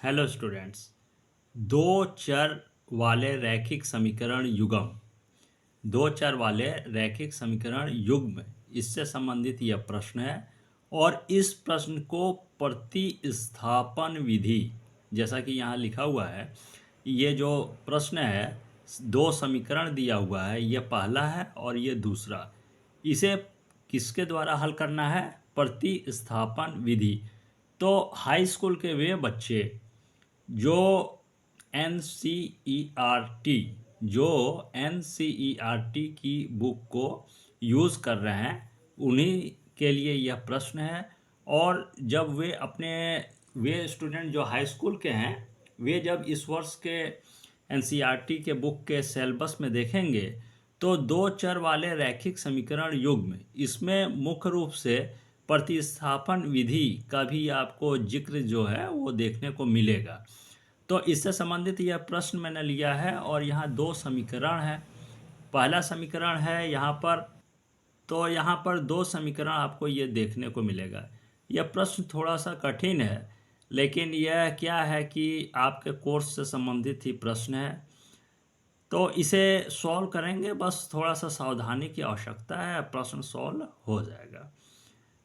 Hello students. दो चर वाले रैखिक समीकरण युग्म, दो चर वाले रैखिक समीकरण युग्म, इससे संबंधित यह प्रश्न है। और इस प्रश्न को प्रतिस्थापन विधि, जैसा कि यहाँ लिखा हुआ है, ये जो प्रश्न है, दो समीकरण दिया हुआ है, ये पहला है और ये दूसरा। इसे किसके द्वारा हल करना है? प्रतिस्थापन विधि। तो हाई स्कूल के वे बच्चे जो NCERT जो NCERT की बुक को यूज़ कर रहे हैं, उन्हीं के लिए यह प्रश्न है। और जब वे स्टूडेंट जो हाई स्कूल के हैं, वे जब इस वर्ष के NCERT के बुक के सिलेबस में देखेंगे तो दो चर वाले रैखिक समीकरण युग्म, इसमें मुख्य रूप से प्रतिस्थापन विधि का भी आपको जिक्र जो है वो देखने को मिलेगा। तो इससे संबंधित यह प्रश्न मैंने लिया है और यहाँ दो समीकरण है। पहला समीकरण है यहाँ पर, तो यहाँ पर दो समीकरण आपको ये देखने को मिलेगा। यह प्रश्न थोड़ा सा कठिन है, लेकिन यह क्या है कि आपके कोर्स से संबंधित ही प्रश्न है, तो इसे सॉल्व करेंगे। बस थोड़ा सा सावधानी की आवश्यकता है, प्रश्न सॉल्व हो जाएगा।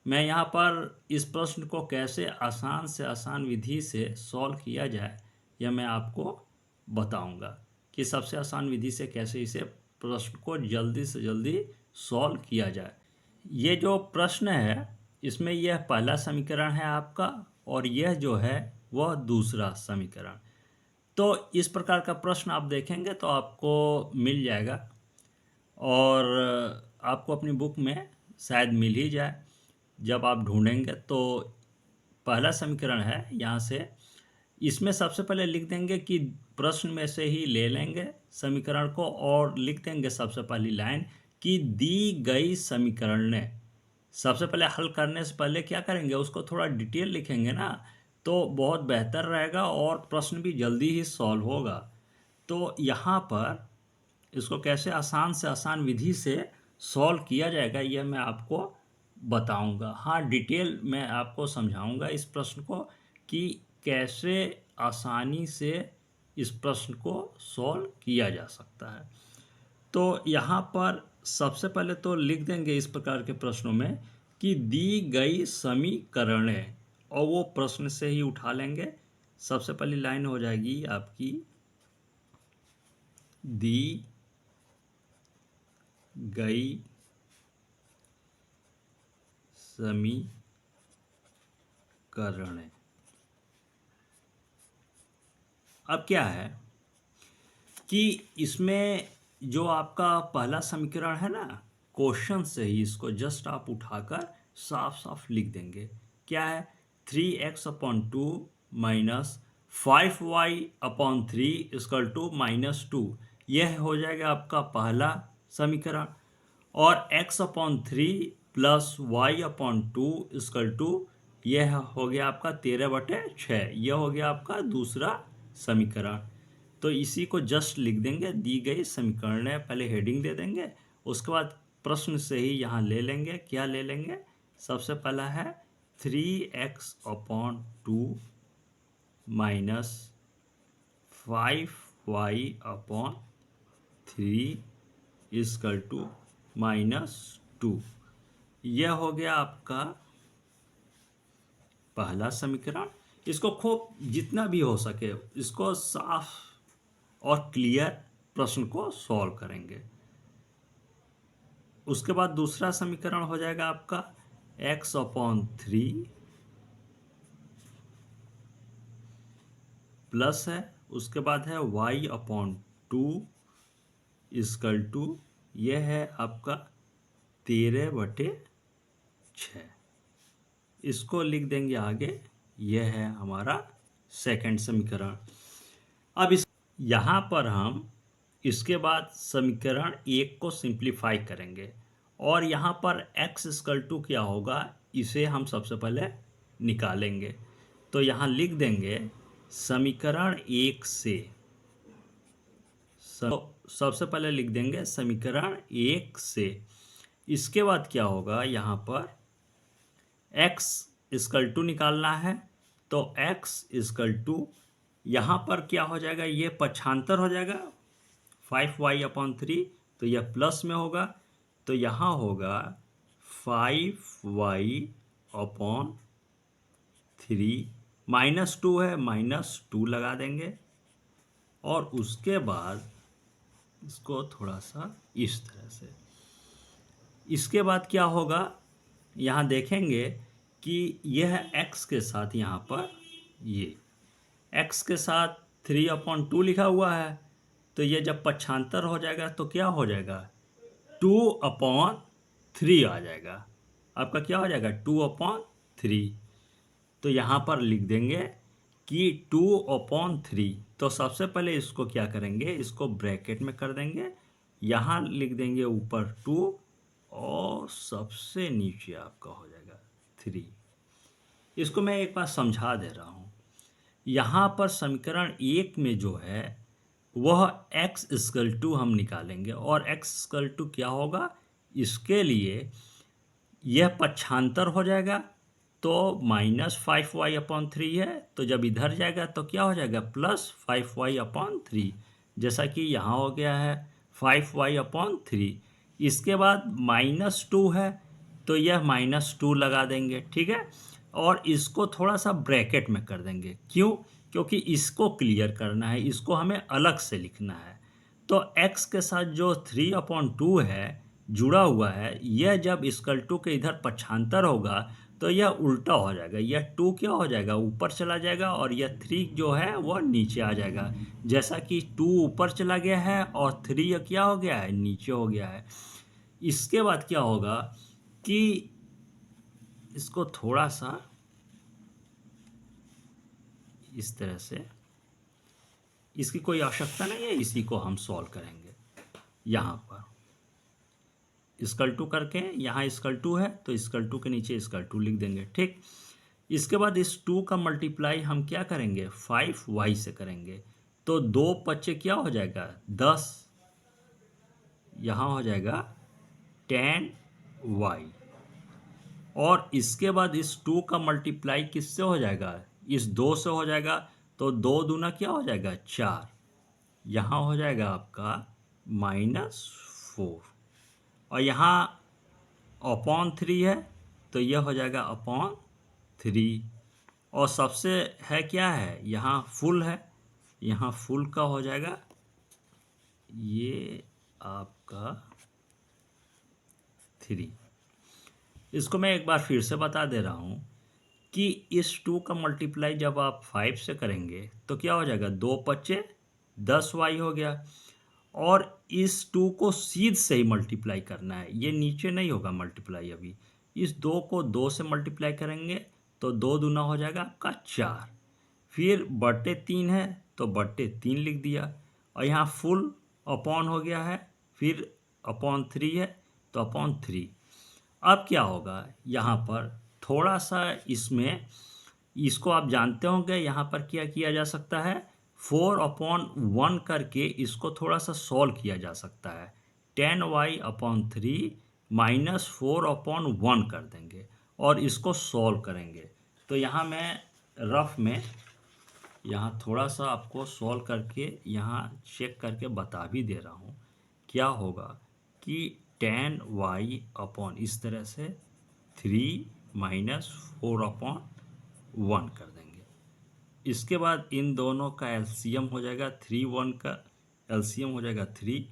मैं यहाँ पर इस प्रश्न को कैसे आसान से आसान विधि से सॉल्व किया जाए, यह मैं आपको बताऊंगा कि सबसे आसान विधि से कैसे इसे प्रश्न को जल्दी से जल्दी सॉल्व किया जाए। ये जो प्रश्न है, इसमें यह पहला समीकरण है आपका और यह जो है वह दूसरा समीकरण। तो इस प्रकार का प्रश्न आप देखेंगे तो आपको मिल जाएगा और आपको अपनी बुक में शायद मिल ही जाए। जब आप ढूंढेंगे तो पहला समीकरण है, यहाँ से इसमें सबसे पहले लिख देंगे कि प्रश्न में से ही ले लेंगे समीकरण को और लिख देंगे सबसे पहली लाइन कि दी गई समीकरण ने। सबसे पहले हल करने से पहले क्या करेंगे, उसको थोड़ा डिटेल लिखेंगे ना, तो बहुत बेहतर रहेगा और प्रश्न भी जल्दी ही सॉल्व होगा। तो यहाँ पर इसको कैसे आसान से आसान विधि से सॉल्व किया जाएगा, यह मैं आपको बताऊंगा। हाँ, डिटेल में आपको समझाऊंगा इस प्रश्न को कि कैसे आसानी से इस प्रश्न को सॉल्व किया जा सकता है। तो यहाँ पर सबसे पहले तो लिख देंगे इस प्रकार के प्रश्नों में कि दी गई समीकरणें, और वो प्रश्न से ही उठा लेंगे। सबसे पहली लाइन हो जाएगी आपकी दी गई समीकरणें। अब क्या है कि इसमें जो आपका पहला समीकरण है ना, क्वेश्चन से ही इसको जस्ट आप उठाकर साफ साफ लिख देंगे। क्या है? 3x/2 minus 5y/3 equal to -2, यह हो जाएगा आपका पहला समीकरण। और x/3 plus y/2 equal to, यह हो गया आपका 13/6, यह हो गया आपका दूसरा समीकरण। तो इसी को जस्ट लिख देंगे दी गई समीकरण है, पहले हेडिंग दे देंगे, उसके बाद प्रश्न से ही यहाँ ले लेंगे। क्या ले लेंगे? सबसे पहला है 3x/2 minus 5y/3 equal to -2, यह हो गया आपका पहला समीकरण। इसको खूब जितना भी हो सके इसको साफ और क्लियर प्रश्न को सॉल्व करेंगे। उसके बाद दूसरा समीकरण हो जाएगा आपका x/3 प्लस है, उसके बाद है y/2 इक्वल टू, यह है आपका 13/6। इसको लिख देंगे आगे, यह है हमारा सेकंड समीकरण। अब यहाँ पर हम इसके बाद समीकरण एक को सिंप्लीफाई करेंगे और यहाँ पर x इक्वल टू क्या होगा, इसे हम सबसे पहले निकालेंगे। तो यहाँ लिख देंगे समीकरण एक से, सबसे पहले लिख देंगे समीकरण एक से। इसके बाद क्या होगा, यहाँ पर x इक्वल टू निकालना है, तो x इक्वल टू यहाँ पर क्या हो जाएगा, ये पक्षांतर हो जाएगा 5y/3, तो यह प्लस में होगा, तो यहाँ होगा 5y/3, -2 है, -2 लगा देंगे, और उसके बाद इसको थोड़ा सा इस तरह से। इसके बाद क्या होगा, यहाँ देखेंगे कि यह x के साथ, यहाँ पर ये x के साथ 3/2 लिखा हुआ है, तो ये जब पक्षांतर हो जाएगा तो क्या हो जाएगा, 2/3 आ जाएगा। आपका क्या हो जाएगा, 2/3। तो यहाँ पर लिख देंगे कि 2/3। तो सबसे पहले इसको क्या करेंगे, इसको ब्रैकेट में कर देंगे, यहाँ लिख देंगे ऊपर 2, और सबसे नीचे आपका हो जाएगा 3। इसको मैं एक बार समझा दे रहा हूँ। यहाँ पर समीकरण 1 में जो है वह x हम निकालेंगे, और x क्या होगा, इसके लिए यह पक्षांतर हो जाएगा, तो -5y/3 है, तो जब इधर जाएगा तो क्या हो जाएगा, +5y/3, जैसा कि यहाँ हो गया है 5y/3। इसके बाद -2 है, तो यह -2 लगा देंगे, ठीक है, और इसको थोड़ा सा ब्रैकेट में कर देंगे। क्यों, क्योंकि इसको क्लियर करना है, इसको हमें अलग से लिखना है। तो x के साथ जो 3/2 है जुड़ा हुआ है, यह जब इक्वल टू के इधर पक्षांतर होगा तो यह उल्टा हो जाएगा, यह 2 क्या हो जाएगा, ऊपर चला जाएगा, और यह 3 जो है वह नीचे आ जाएगा। जैसा कि 2 ऊपर चला गया है और 3 क्या हो गया है, नीचे हो गया है। इसके बाद क्या होगा कि इसको थोड़ा सा इस तरह से, इसकी कोई आवश्यकता नहीं है, इसी को हम सॉल्व करेंगे। यहाँ पर = करके, यहाँ = है तो = के नीचे = लिख देंगे, ठीक। इसके बाद इस 2 का मल्टीप्लाई हम क्या करेंगे, 5y से करेंगे, तो 2 पच्चे क्या हो जाएगा, 10, यहाँ हो जाएगा 10y, और इसके बाद इस 2 का मल्टीप्लाई किससे हो जाएगा, इस 2 से हो जाएगा, तो 2 दूना क्या हो जाएगा, 4, यहाँ हो जाएगा आपका -4, और यहाँ /3 है, तो यह हो जाएगा /3, और सबसे है क्या है, यहाँ फुल है, यहाँ फुल का हो जाएगा ये आपका 3। इसको मैं एक बार फिर से बता दे रहा हूँ कि इस 2 का मल्टीप्लाई जब आप 5 से करेंगे तो क्या हो जाएगा, 2 पच्चे 10y हो गया, और इस 2 को सीध से ही मल्टीप्लाई करना है, ये नीचे नहीं होगा मल्टीप्लाई अभी। इस 2 को 2 से मल्टीप्लाई करेंगे तो 2 दूना हो जाएगा आपका 4, फिर बटे 3 है तो बटे 3 लिख दिया, और यहाँ फुल अपॉन हो गया है, फिर /3 है तो /3। अब क्या होगा, यहाँ पर थोड़ा सा इसमें, इसको आप जानते होंगे, यहाँ पर क्या किया जा सकता है, 4/1 करके इसको थोड़ा सा सॉल्व किया जा सकता है। 10y/3 -4/1 कर देंगे और इसको सॉल्व करेंगे। तो यहाँ मैं रफ में यहाँ थोड़ा सा आपको सॉल्व करके यहाँ चेक करके बता भी दे रहा हूँ। क्या होगा कि 10y/ इस तरह से 3 - 4/1 कर देंगे। इसके बाद इन दोनों का एलसीएम हो जाएगा, 3 1 का एलसीएम हो जाएगा 3,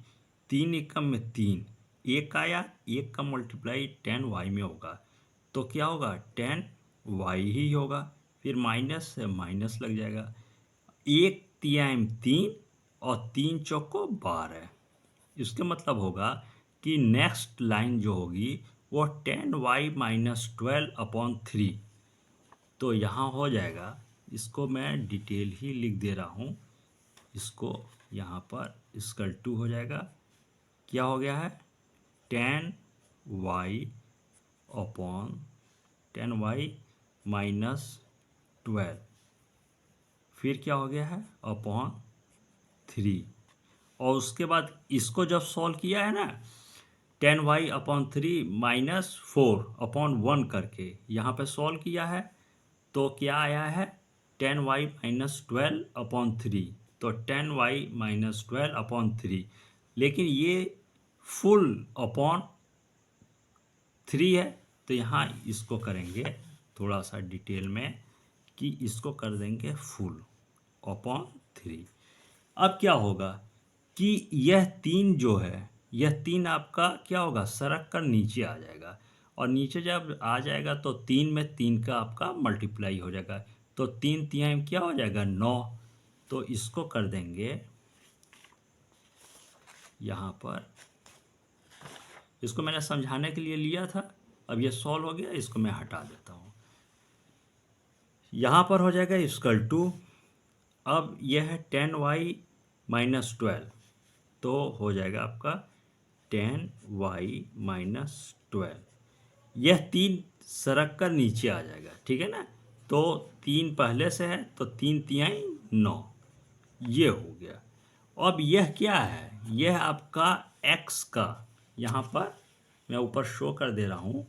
3 एकम में 3, 1 आया, 1 का मल्टीप्लाई 10y में होगा, तो क्या होगा 10y ही होगा, फिर माइनस से माइनस लग जाएगा, 1 तिहाई 3 और 3 चौको 12। इसका मतलब होगा कि नेक्स्ट लाइन जो होगी वो 10y - 12/3। तो यहाँ हो जाएगा, इसको मैं डिटेल ही लिख दे रहा हूँ, इसको यहाँ पर = हो जाएगा, क्या हो गया है 10y - 12, फिर क्या हो गया है /3, और उसके बाद इसको जब सॉल्व किया है ना, 10y/3 -4/1 करके यहाँ पे सॉल्व किया है, तो क्या आया है 10y-12/3, तो 10y-12/3, लेकिन ये फुल अपॉन 3 है, तो यहाँ इसको करेंगे थोड़ा सा डिटेल में कि इसको कर देंगे फुल अपॉन 3। अब क्या होगा कि यह 3 जो है, यह 3 आपका क्या होगा, सरक कर नीचे आ जाएगा, और नीचे जब आ जाएगा तो 3 में 3 का आपका मल्टीप्लाई हो जाएगा, तो 3 तिहाई क्या हो जाएगा, 9। तो इसको कर देंगे यहाँ पर, इसको मैंने समझाने के लिए लिया था, अब ये सॉल्व हो गया, इसको मैं हटा देता हूँ। यहाँ पर हो जाएगा इक्वल टू, अब यह है 10y-12, तो हो जाएगा आपका 10y-12, यह 3 सरक कर नीचे आ जाएगा, ठीक है ना। तो 3 पहले से है, तो 3 तिहाई 9, ये हो गया। अब यह क्या है, यह आपका x का, यहाँ पर मैं ऊपर शो कर दे रहा हूँ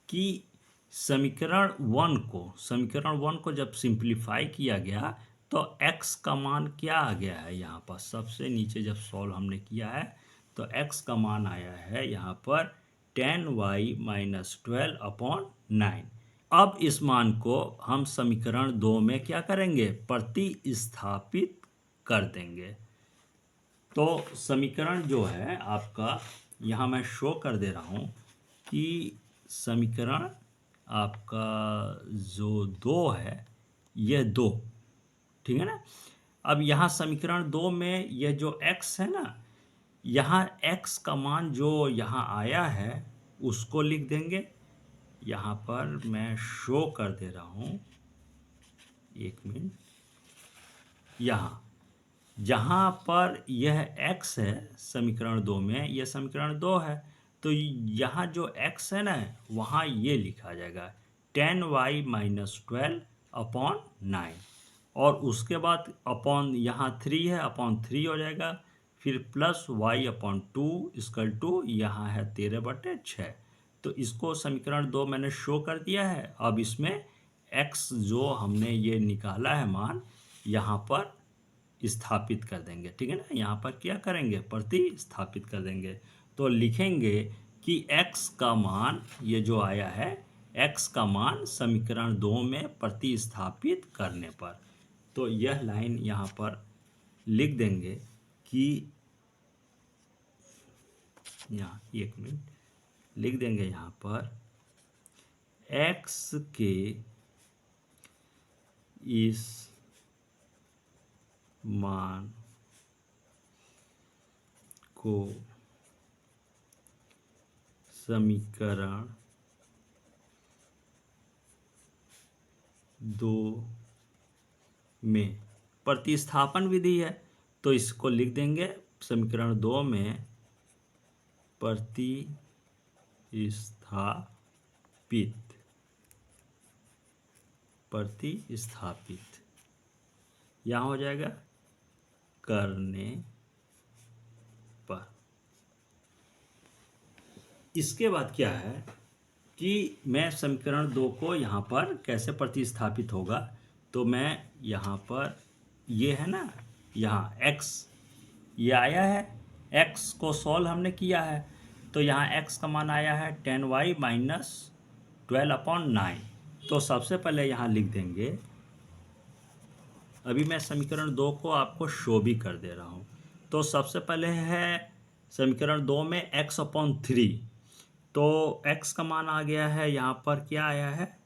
कि समीकरण 1 को जब सिंप्लीफाई किया गया तो x का मान क्या आ गया है, यहाँ पर सबसे नीचे जब सॉल्व हमने किया है तो x का मान आया है यहाँ पर 10y-12/9। अब इस मान को हम समीकरण 2 में क्या करेंगे, प्रतिस्थापित कर देंगे। तो समीकरण जो है आपका, यहाँ मैं शो कर दे रहा हूँ कि समीकरण आपका जो 2 है, यह 2, ठीक है ना। अब यहाँ समीकरण 2 में यह जो x है ना, यहाँ x का मान जो यहाँ आया है उसको लिख देंगे। यहाँ पर मैं शो कर दे रहा हूँ, एक मिनट, यहाँ जहाँ पर यह x है समीकरण 2 में, यह समीकरण 2 है, तो यहाँ जो x है ना, वहाँ ये लिखा जाएगा 10y-12/9, और उसके बाद अपॉन यहाँ 3 है, अपॉन 3 हो जाएगा, फिर प्लस y/2 इक्वल टू यहाँ है 13/6। तो इसको समीकरण 2 मैंने शो कर दिया है। अब इसमें x जो हमने ये निकाला है मान, यहाँ पर स्थापित कर देंगे, ठीक है ना। यहाँ पर क्या करेंगे, प्रतिस्थापित कर देंगे, तो लिखेंगे कि x का मान, ये जो आया है x का मान समीकरण 2 में प्रतिस्थापित करने पर, तो यह लाइन यहाँ पर लिख देंगे कि, यहाँ एक मिनट लिख देंगे, यहाँ पर x के इस मान को समीकरण 2 में प्रतिस्थापन विधि है, तो इसको लिख देंगे समीकरण 2 में प्रतिस्थापित यहाँ हो जाएगा करने पर। इसके बाद क्या है कि मैं समीकरण 2 को यहाँ पर कैसे प्रतिस्थापित होगा, तो मैं यहाँ पर, ये है ना, यहाँ x ये आया है, x को सॉल्व हमने किया है, तो यहाँ x का मान आया है 10y-12/9। तो सबसे पहले यहाँ लिख देंगे, अभी मैं समीकरण 2 को आपको शो भी कर दे रहा हूँ। तो सबसे पहले है समीकरण 2 में x/3, तो x का मान आ गया है, यहाँ पर क्या आया है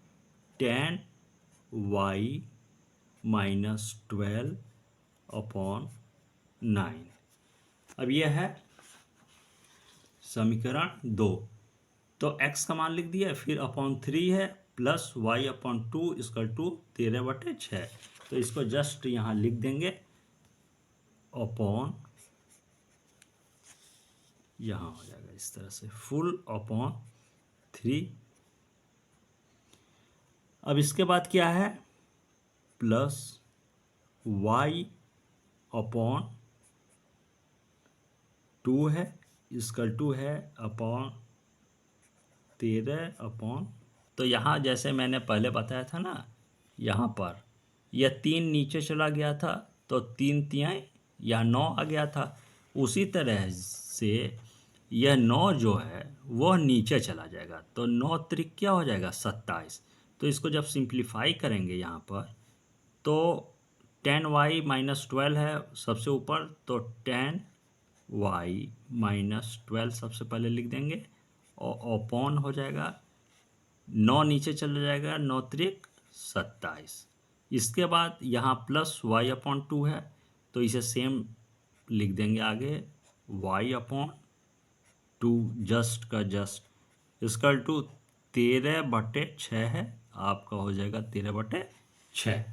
10y-12/9। अब यह है समीकरण 2, तो x का मान लिख दिया, फिर अपॉन 3 है, प्लस y/2 इक्वल टू 13/6। तो इसको जस्ट यहाँ लिख देंगे अपॉन, यहाँ हो जाएगा इस तरह से फुल अपॉन 3। अब इसके बाद क्या है, प्लस y/2 है, इक्वल टू है अपॉन 13 अपॉन, तो यहाँ जैसे मैंने पहले बताया था ना, यहाँ पर यह 3 नीचे चला गया था तो 3 तिहाई यह 9 आ गया था। उसी तरह से यह 9 जो है वह नीचे चला जाएगा तो 9 त्रिक क्या हो जाएगा 27। तो इसको जब सिंप्लीफाई करेंगे यहाँ पर तो 10y माइनस 12 है सबसे ऊपर, तो 10y माइनस 12 सबसे पहले लिख देंगे और अपॉन हो जाएगा 9 नीचे चला जाएगा, 9 त्रिक 27। इसके बाद यहाँ प्लस y अपॉन 2 है तो इसे सेम लिख देंगे आगे y अपॉन 2 जस्ट का जस्ट इसकल टू 13/6 है, आपका हो जाएगा 13/6।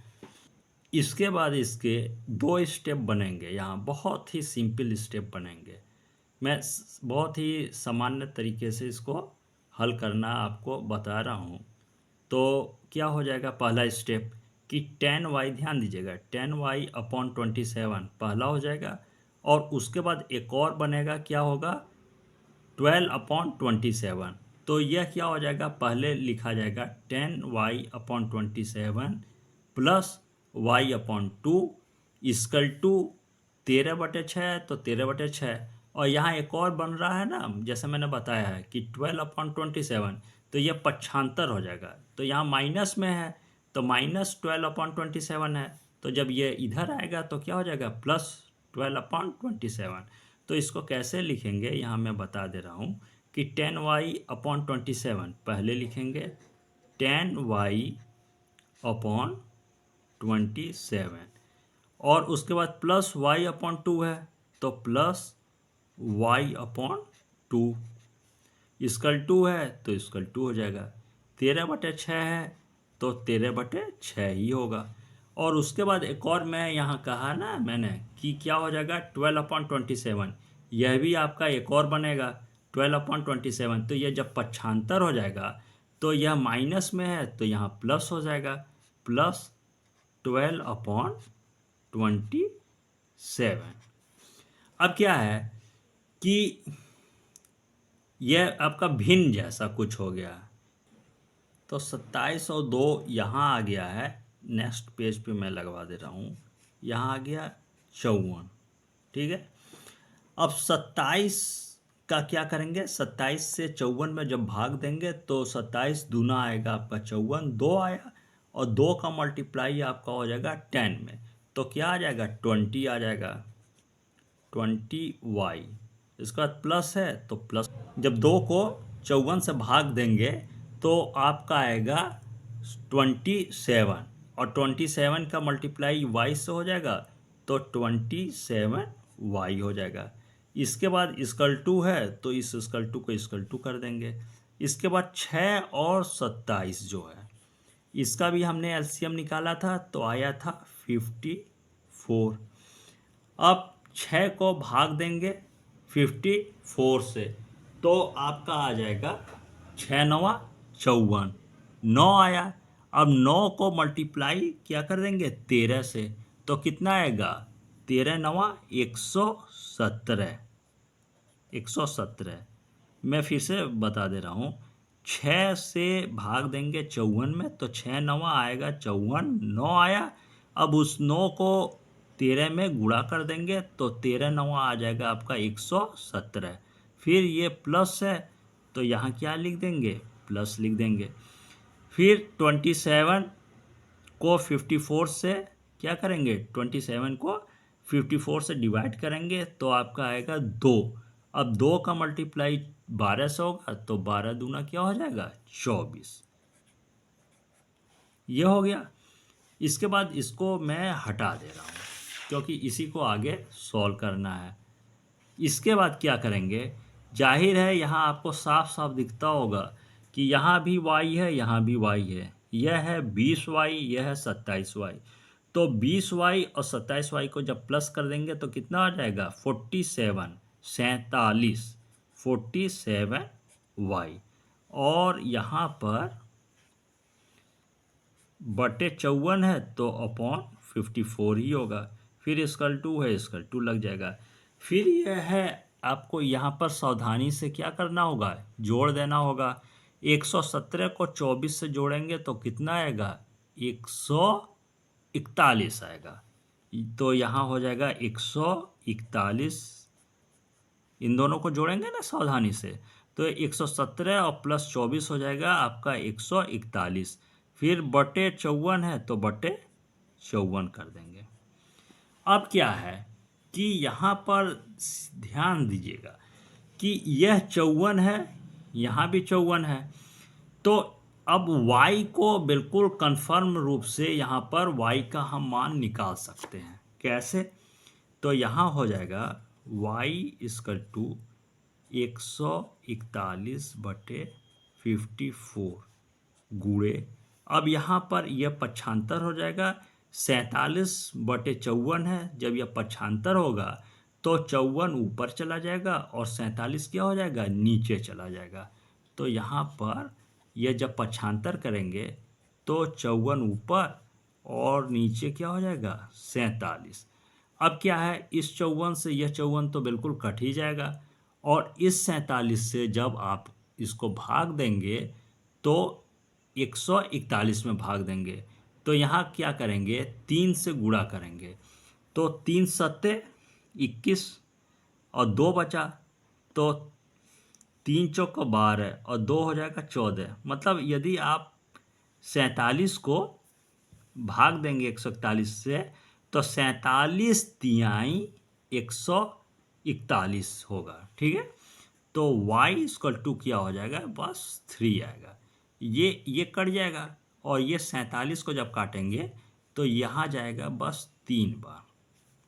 इसके बाद इसके 2 स्टेप बनेंगे, यहाँ बहुत ही सिंपल स्टेप बनेंगे। मैं बहुत ही सामान्य तरीके से इसको हल करना आपको बता रहा हूँ। तो क्या हो जाएगा पहला स्टेप कि 10y, ध्यान दीजिएगा 10y अपॉन 27 पहला हो जाएगा, और उसके बाद एक और बनेगा, क्या होगा 12 अपॉन 27। तो यह क्या हो जाएगा, पहले लिखा जाएगा 10y upon 27 plus y upon 2 equal to 13/6, तो 13/6। और यहाँ एक और बन रहा है ना, जैसे मैंने बताया है कि 12 अपॉन 27, तो यह पक्षांतर हो जाएगा, तो यहाँ माइनस में है तो माइनस 12 अपॉन 27 है, तो जब ये इधर आएगा तो क्या हो जाएगा प्लस 12 अपॉन 27। तो इसको कैसे लिखेंगे यहाँ मैं बता दे रहा हूँ कि 10y अपॉन 27 पहले लिखेंगे 10y अपॉन 27, और उसके बाद प्लस y अपॉन 2 है तो प्लस y अपॉन 2 इसकल 2 है तो इसकल 2 हो जाएगा। 13/6 है तो 13/6 ही होगा। और उसके बाद एक और मैं यहाँ कहा ना मैंने कि क्या हो जाएगा 12 अपॉन 27, यह भी आपका एक और बनेगा 12 अपॉन 27। तो यह जब पक्षांतर हो जाएगा तो यह माइनस में है तो यहाँ प्लस हो जाएगा, प्लस 12 अपॉन 27। अब क्या है कि यह आपका भिन्न जैसा कुछ हो गया, तो 27 और 2 यहाँ आ गया है। नेक्स्ट पेज पे मैं लगवा दे रहा हूँ, यहाँ आ गया 54। ठीक है, अब 27 का क्या करेंगे, 27 से 54 में जब भाग देंगे तो 27 दूना आएगा आपका 54, 2 आया, और 2 का मल्टीप्लाई आपका हो जाएगा 10 में, तो क्या आ जाएगा 20 आ जाएगा, 20y। इसके बाद प्लस है तो प्लस, जब 2 को 54 से भाग देंगे तो आपका आएगा 27, और 27 का मल्टीप्लाई y से हो जाएगा तो 27y हो जाएगा। इसके बाद इसकल टू है तो इस इसकल टू को इसकल टू कर देंगे। इसके बाद 6 और 27 जो है इसका भी हमने एलसीएम निकाला था तो आया था 54। अब 6 को भाग देंगे 54 से तो आपका आ जाएगा 6 9 54, 9 आया। अब 9 को मल्टीप्लाई क्या कर देंगे 13 से, तो कितना आएगा 13 9 117, 117। मैं फिर से बता दे रहा हूँ, 6 से भाग देंगे 54 में तो 6 9 आएगा 54, 9 आया। अब उस 9 को 13 में गुणा कर देंगे तो 13 9 आ जाएगा आपका 117। फिर ये प्लस है तो यहाँ क्या लिख देंगे प्लस लिख देंगे। फिर 27 को 54 से क्या करेंगे, 27 को 54 से डिवाइड करेंगे तो आपका आएगा 2। अब 2 का मल्टीप्लाई 12 से होगा तो 12 दूना क्या हो जाएगा 24। ये हो गया। इसके बाद इसको मैं हटा दे रहा हूँ क्योंकि इसी को आगे सॉल्व करना है। इसके बाद क्या करेंगे, जाहिर है यहाँ आपको साफ साफ दिखता होगा कि यहाँ भी y है यहाँ भी y है, यह है 20y यह है 27y। तो 20y और 27y को जब प्लस कर देंगे तो कितना आ जाएगा 47y, और यहाँ पर बटे 54 है तो अपॉन 54 ही होगा। फिर इसकल टू है इसकल टू लग जाएगा। फिर यह है आपको यहाँ पर सावधानी से क्या करना होगा, जोड़ देना होगा। 117 को 24 से जोड़ेंगे तो कितना आएगा 124। 141 आएगा। तो यहाँ हो जाएगा 141, इन दोनों को जोड़ेंगे ना सावधानी से, तो 117 और प्लस 24 हो जाएगा आपका 141। फिर बटे 54 है तो बटे 54 कर देंगे। अब क्या है कि यहाँ पर ध्यान दीजिएगा कि यह 54 है, यहाँ भी 54 है। तो अब y को बिल्कुल कंफर्म रूप से यहाँ पर y का हम मान निकाल सकते हैं। कैसे? तो यहाँ हो जाएगा y इक्वल टू 141 बटे 54 गुणे, अब यहाँ पर यह पक्षांतर हो जाएगा, 47 बटे 54 है, जब यह पक्षांतर होगा तो 54 ऊपर चला जाएगा और 47 क्या हो जाएगा, नीचे चला जाएगा। तो यहाँ पर यह जब पक्षांतर करेंगे तो 54 ऊपर और नीचे क्या हो जाएगा, 47। अब क्या है, इस 54 से यह 54 तो बिल्कुल कट ही जाएगा, और इस 47 से जब आप इसको भाग देंगे तो 141 में भाग देंगे, तो यहाँ क्या करेंगे, 3 से गुणा करेंगे, तो 3 सत्ते 21 और 2 बचा, तो 3 चौक 12 और 2 हो जाएगा 14। मतलब यदि आप 47 को भाग देंगे 141 से तो 47 तिहाई 141 होगा। ठीक है, तो y इक्वल टू क्या हो जाएगा, बस 3 आएगा। ये कट जाएगा और ये 47 को जब काटेंगे तो यहाँ जाएगा बस 3 बार।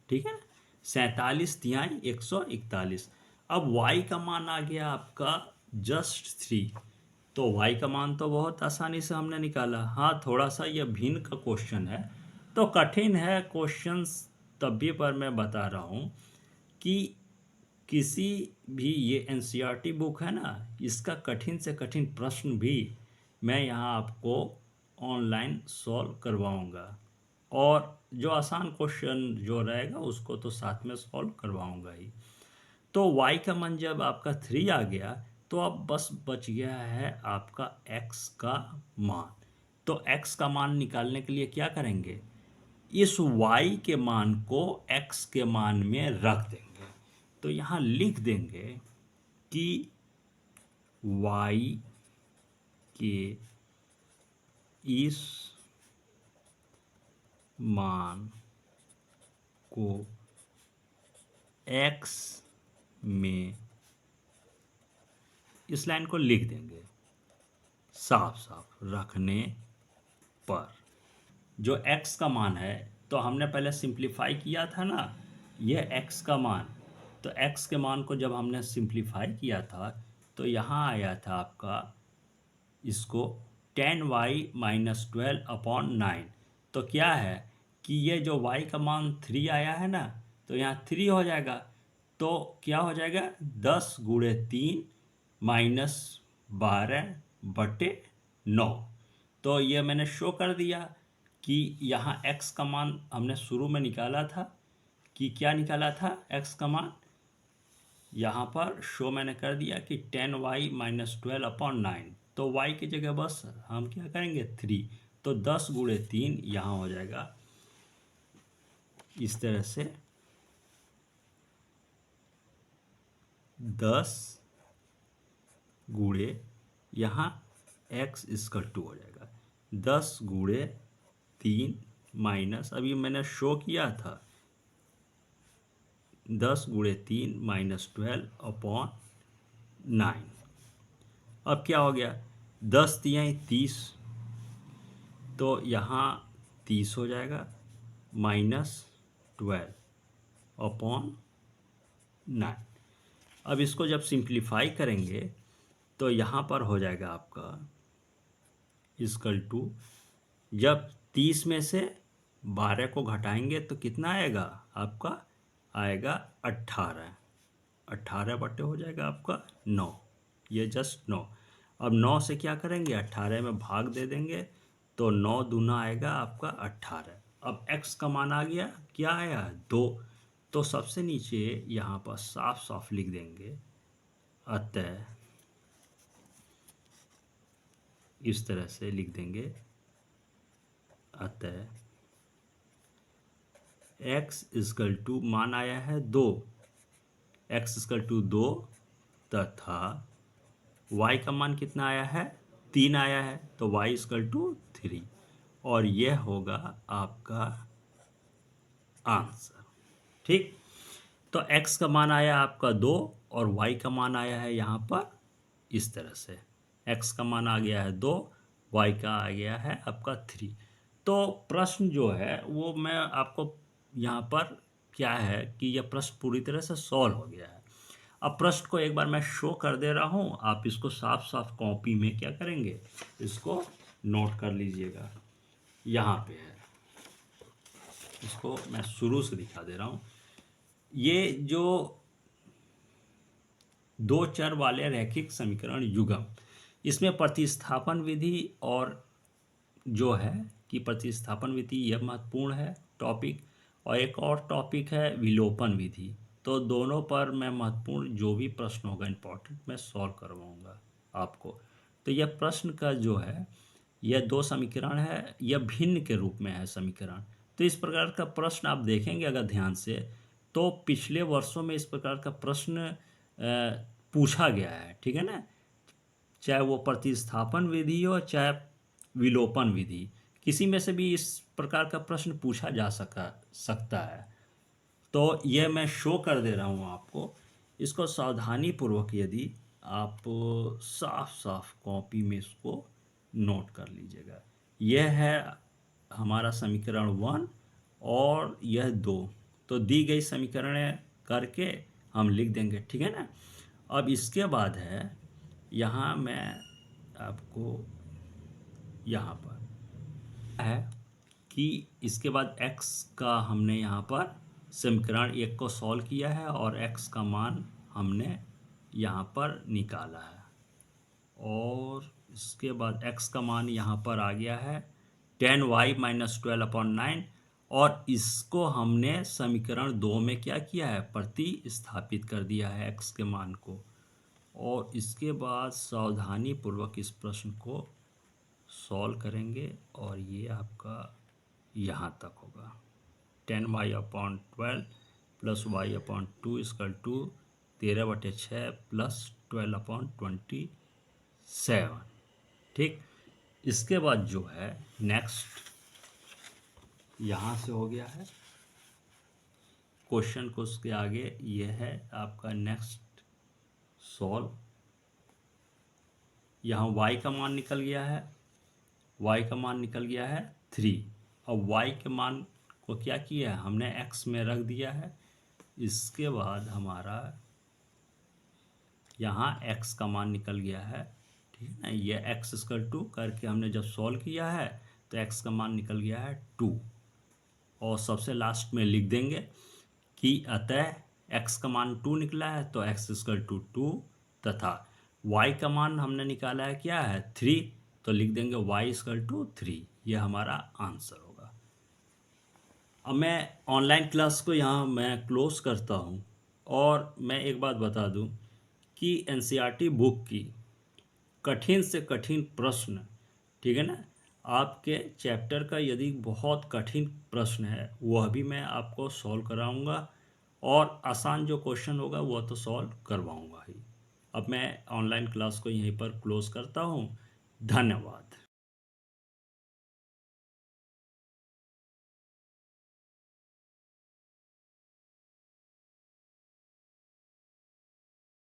ठीक है ना, 47 तिहाई 141। अब y का मान आ गया आपका जस्ट 3। तो y का मान तो बहुत आसानी से हमने निकाला। हाँ, थोड़ा सा यह भिन्न का क्वेश्चन है तो कठिन है क्वेश्चंस, तभी पर मैं बता रहा हूँ कि किसी भी ये एनसीईआरटी बुक है ना, इसका कठिन से कठिन प्रश्न भी मैं यहाँ आपको ऑनलाइन सॉल्व करवाऊँगा, और जो आसान क्वेश्चन जो रहेगा उसको तो साथ में सॉल्व करवाऊँगा ही। तो y का मान जब आपका 3 आ गया तो अब बस बच गया है आपका x का मान। तो x का मान निकालने के लिए क्या करेंगे, इस y के मान को x के मान में रख देंगे। तो यहाँ लिख देंगे कि y के इस मान को x में, इस लाइन को लिख देंगे साफ साफ रखने पर। जो x का मान है तो हमने पहले सिंप्लीफाई किया था ना, यह x का मान, तो x के मान को जब हमने सिंप्लीफाई किया था तो यहाँ आया था आपका इसको 10y माइनस 12/9। तो क्या है कि ये जो y का मान 3 आया है ना, तो यहाँ 3 हो जाएगा, तो क्या हो जाएगा 10 गुणे 3 माइनस 12 बटे 9। तो ये मैंने शो कर दिया कि यहाँ x का मान हमने शुरू में निकाला था, कि क्या निकाला था x का मान, यहाँ पर शो मैंने कर दिया कि 10y माइनस 12/9। तो y की जगह बस हम क्या करेंगे 3, तो 10 गुणे 3 यहाँ हो जाएगा इस तरह से 10 गुणे यहाँ x इक्वल टू हो जाएगा 10 गुणे 3 माइनस, अभी मैंने शो किया था 10 गुणे 3 माइनस 12/9। अब क्या हो गया, 10 तिहाई 30, तो यहाँ 30 हो जाएगा माइनस 12/9। अब इसको जब सिंप्लीफाई करेंगे तो यहाँ पर हो जाएगा आपका इक्वल टू, जब 30 में से 12 को घटाएंगे तो कितना आएगा आपका, आएगा 18 बटे हो जाएगा आपका 9, ये जस्ट 9। अब 9 से क्या करेंगे, 18 में भाग दे देंगे, तो 9 दूना आएगा आपका 18। अब x का मान आ गया, क्या आया 2, तो सबसे नीचे यहाँ पर साफ साफ लिख देंगे, अतः इस तरह से लिख देंगे, अतः एक्स इजकल टू मान आया है 2, एक्स इजकल टू 2 तथा y का मान कितना आया है 3 आया है, तो y इजकल टू 3 और यह होगा आपका आंसर। ठीक, तो x का मान आया आपका 2 और y का मान आया है यहाँ पर इस तरह से, x का मान आ गया है 2, y का आ गया है आपका 3। तो प्रश्न जो है वो मैं आपको यहाँ पर क्या है कि यह प्रश्न पूरी तरह से सॉल्व हो गया है। अब प्रश्न को एक बार मैं शो कर दे रहा हूँ, आप इसको साफ साफ कॉपी में क्या करेंगे, इसको नोट कर लीजिएगा। यहाँ पे है, इसको मैं शुरू से दिखा दे रहा हूँ। ये जो दो चर वाले रैखिक समीकरण युग्म, इसमें प्रतिस्थापन विधि और जो है कि प्रतिस्थापन विधि यह महत्वपूर्ण है टॉपिक, और एक और टॉपिक है विलोपन विधि। तो दोनों पर मैं महत्वपूर्ण जो भी प्रश्न होगा इम्पोर्टेंट मैं सॉल्व करवाऊंगा आपको। तो यह प्रश्न का जो है यह दो समीकरण है, यह भिन्न के रूप में है समीकरण। तो इस प्रकार का प्रश्न आप देखेंगे अगर ध्यान से, तो पिछले वर्षों में इस प्रकार का प्रश्न पूछा गया है, ठीक है ना, चाहे वो प्रतिस्थापन विधि हो चाहे विलोपन विधि, किसी में से भी इस प्रकार का प्रश्न पूछा जा सकता है। तो यह मैं शो कर दे रहा हूँ आपको, इसको सावधानी पूर्वक यदि आप साफ साफ कॉपी में इसको नोट कर लीजिएगा। यह है हमारा समीकरण 1 और यह 2, तो दी गई समीकरण करके हम लिख देंगे, ठीक है ना। अब इसके बाद है यहाँ मैं आपको यहाँ पर है कि इसके बाद x का हमने यहाँ पर समीकरण 1 को सॉल्व किया है और x का मान हमने यहाँ पर निकाला है, और इसके बाद x का मान यहाँ पर आ गया है 10y माइनस 12/9, और इसको हमने समीकरण 2 में क्या किया है, प्रतिस्थापित कर दिया है x के मान को। और इसके बाद सावधानी पूर्वक इस प्रश्न को सॉल्व करेंगे और ये आपका यहाँ तक होगा 10y/12 plus y/2 equal to 13/6 plus 12/27। ठीक, इसके बाद जो है नेक्स्ट यहाँ से हो गया है क्वेश्चन को, उसके आगे ये है आपका नेक्स्ट सॉल्व। यहाँ y का मान निकल गया है, y का मान निकल गया है 3। अब y के मान को क्या किया है हमने x में रख दिया है। इसके बाद हमारा यहाँ x का मान निकल गया है, ठीक है ना। ये x इक्वल टू करके हमने जब सॉल्व किया है तो x का मान निकल गया है 2, और सबसे लास्ट में लिख देंगे कि अतः x का मान 2 निकला है तो x इक्वल टू 2, तथा y का मान हमने निकाला है क्या है 3, तो लिख देंगे y इक्वल टू 3। यह हमारा आंसर होगा। अब मैं ऑनलाइन क्लास को यहाँ मैं क्लोज करता हूँ, और मैं एक बात बता दूँ कि एनसीईआरटी बुक की कठिन से कठिन प्रश्न, ठीक है ना, आपके चैप्टर का यदि बहुत कठिन प्रश्न है वह भी मैं आपको सॉल्व कराऊंगा, और आसान जो क्वेश्चन होगा वह तो सॉल्व करवाऊंगा ही। अब मैं ऑनलाइन क्लास को यहीं पर क्लोज करता हूँ। धन्यवाद।